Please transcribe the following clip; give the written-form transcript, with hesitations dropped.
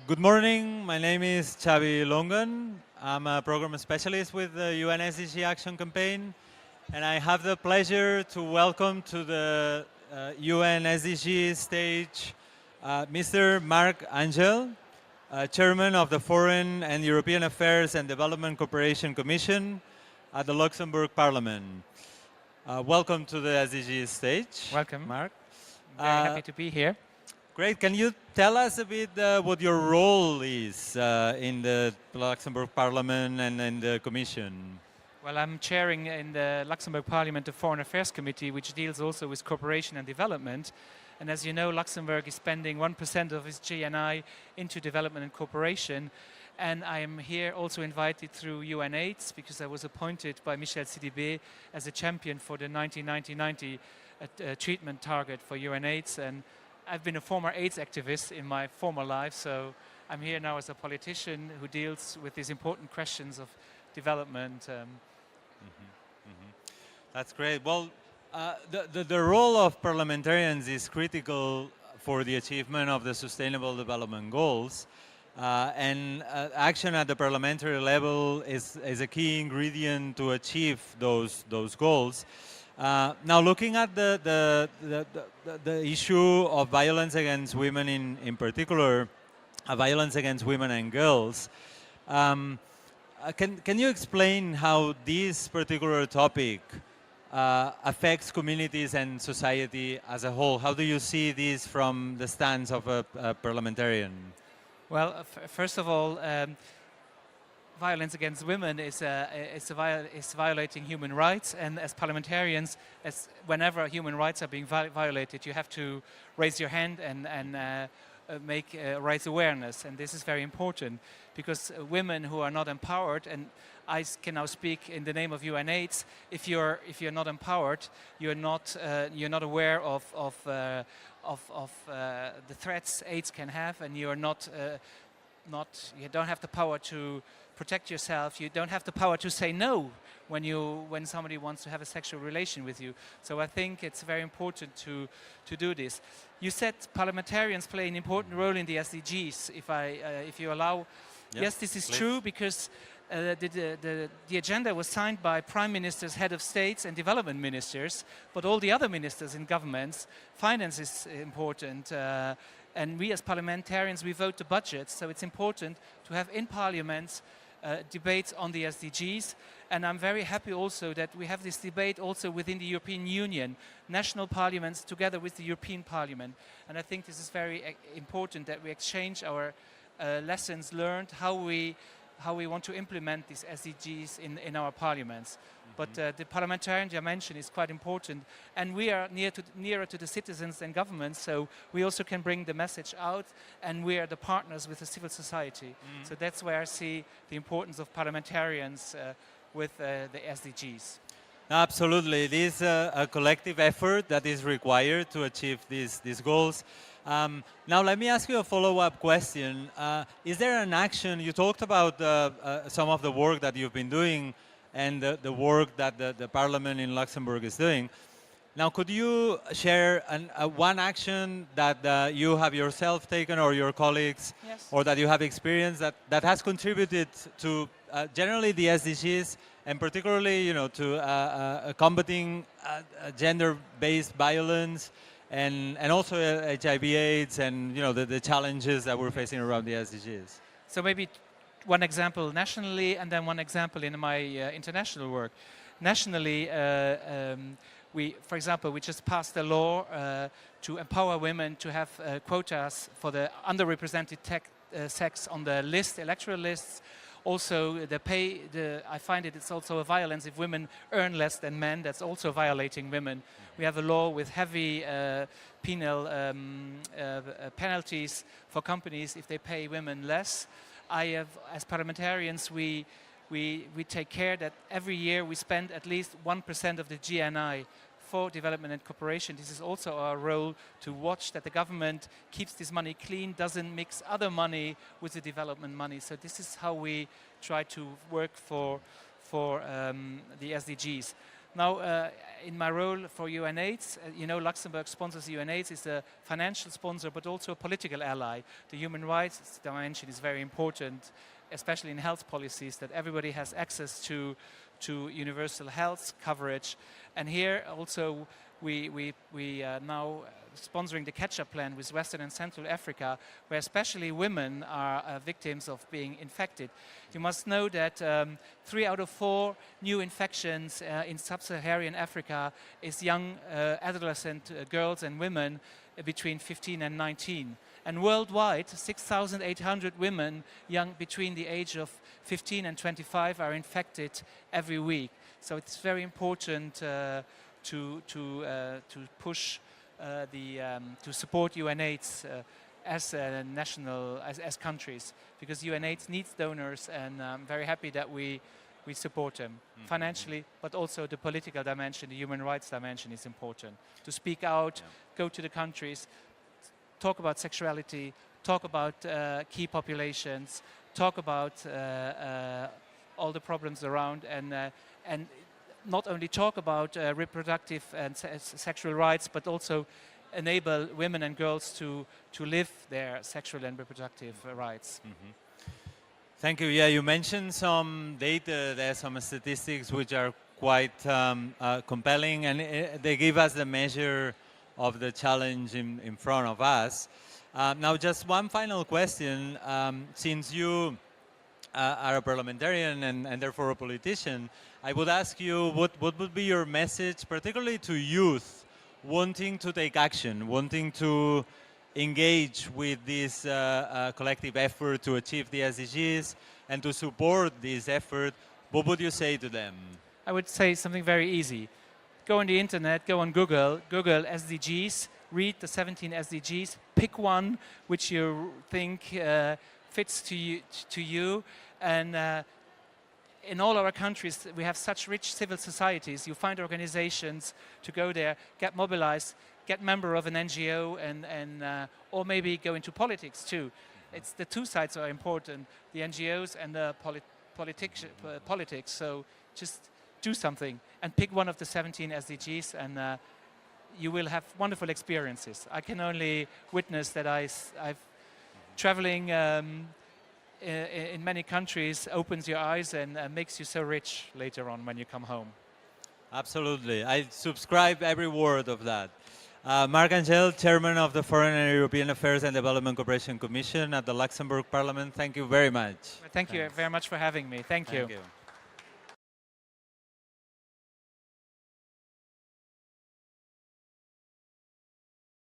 Good morning. My name is Xavi Longan. I'm a program specialist with the UN SDG Action Campaign, and I have the pleasure to welcome to the UN SDG stage Mr. Marc Angel, Chairman of the Foreign and European Affairs and Development Cooperation Commission at the Luxembourg Parliament. Welcome to the SDG stage. Welcome. Marc. Very happy to be here. Great. Can you tell us a bit what your role is in the Luxembourg Parliament and in the Commission? Well, I'm chairing in the Luxembourg Parliament the Foreign Affairs Committee, which deals also with cooperation and development. And as you know, Luxembourg is spending 1% of its GNI into development and cooperation. And I am here also invited through UNAIDS because I was appointed by Michel Sidibé as a champion for the 1990 treatment target for UNAIDS. And I've been a former AIDS activist in my former life, so I'm here now as a politician who deals with these important questions of development. That's great. Well, the role of parliamentarians is critical for the achievement of the Sustainable Development Goals, and action at the parliamentary level is a key ingredient to achieve those goals. Now, looking at the issue of violence against women in particular, violence against women and girls, can you explain how this particular topic affects communities and society as a whole? How do you see this from the stance of a parliamentarian? Well, first of all, violence against women is violating human rights, and as parliamentarians, whenever human rights are being violated, you have to raise your hand and raise awareness, and this is very important because women who are not empowered, and I can now speak in the name of UNAIDS. If you're not empowered, you're not aware of the threats AIDS can have, and you don't have the power to protect yourself. You don't have the power to say no when somebody wants to have a sexual relation with you. So I think it's very important to do this. You said parliamentarians play an important role in the SDGs. If you allow, yes, this is true because the agenda was signed by prime ministers, head of states, and development ministers. But all the other ministers in governments, finance is important. And we as parliamentarians, we vote the budget, so it's important to have in parliaments debates on the SDGs. And I'm very happy also that we have this debate also within the European Union, national parliaments together with the European Parliament. And I think this is very important that we exchange our lessons learned, how we want to implement these SDGs in our parliaments. But the parliamentarian dimension is quite important, and we are nearer to the citizens and governments, so we also can bring the message out, and we are the partners with the civil society. So that's where I see the importance of parliamentarians with the SDGs. Absolutely. It is a collective effort that is required to achieve these goals. Now, let me ask you a follow-up question. Is there an action, you talked about some of the work that you've been doing and the work that the Parliament in Luxembourg is doing. Now, could you share one action that you have yourself taken or your colleagues, yes, or that you have experienced that has contributed to generally the SDGs and particularly, to combating gender-based violence and also HIV/AIDS and the challenges that we're facing around the SDGs? So maybe one example nationally and then one example in my international work. Nationally, for example, we just passed a law to empower women to have quotas for the underrepresented sex on the electoral lists. Also, I find it's also a violence if women earn less than men. That's also violating women. We have a law with heavy penal penalties for companies if they pay women less. As parliamentarians, we take care that every year we spend at least 1% of the GNI for development and cooperation. This is also our role, to watch that the government keeps this money clean, doesn't mix other money with the development money. So this is how we try to work for the SDGs. Now, in my role for UNAIDS, you know, Luxembourg sponsors UNAIDS, is a financial sponsor, but also a political ally. The human rights dimension is very important, especially in health policies, that everybody has access to universal health coverage. And here also we now sponsoring the catch-up plan with Western and Central Africa, where especially women are victims of being infected. You must know that 3 out of 4 new infections in sub-Saharan Africa is young adolescent girls and women between 15 and 19. And worldwide, 6,800 women young between the age of 15 and 25 are infected every week. So it's very important to push to support UNAIDS as countries, because UNAIDS needs donors, and I'm very happy that we support them financially, but also the political dimension, the human rights dimension is important. To speak out, go to the countries, talk about sexuality, talk about key populations, talk about all the problems around, and not only talk about reproductive and sexual rights, but also enable women and girls to live their sexual and reproductive rights. Thank you. Yeah, you mentioned some data there, some statistics which are quite compelling, and they give us the measure of the challenge in front of us. Now, just one final question. Since you are a parliamentarian and therefore a politician, I would ask you what would be your message, particularly to youth wanting to take action, wanting to engage with this collective effort to achieve the SDGs and to support this effort. What would you say to them? I would say something very easy. Go on the internet, go on Google SDGs, read the 17 SDGs, pick one which you think fits to you, and in all our countries we have such rich civil societies. You find organizations to go there, get mobilized, get member of an NGO, and or maybe go into politics too. It's the two sides are important, the NGOs and the politics. So just do something and pick one of the 17 SDGs, and you will have wonderful experiences. I can only witness that I've traveling in many countries opens your eyes and makes you so rich later on when you come home. Absolutely. I subscribe every word of that. Marc Angel, Chairman of the Foreign and European Affairs and Development Cooperation Commission at the Luxembourg Parliament, thank you very much. Thank you very much for having me. Thank you.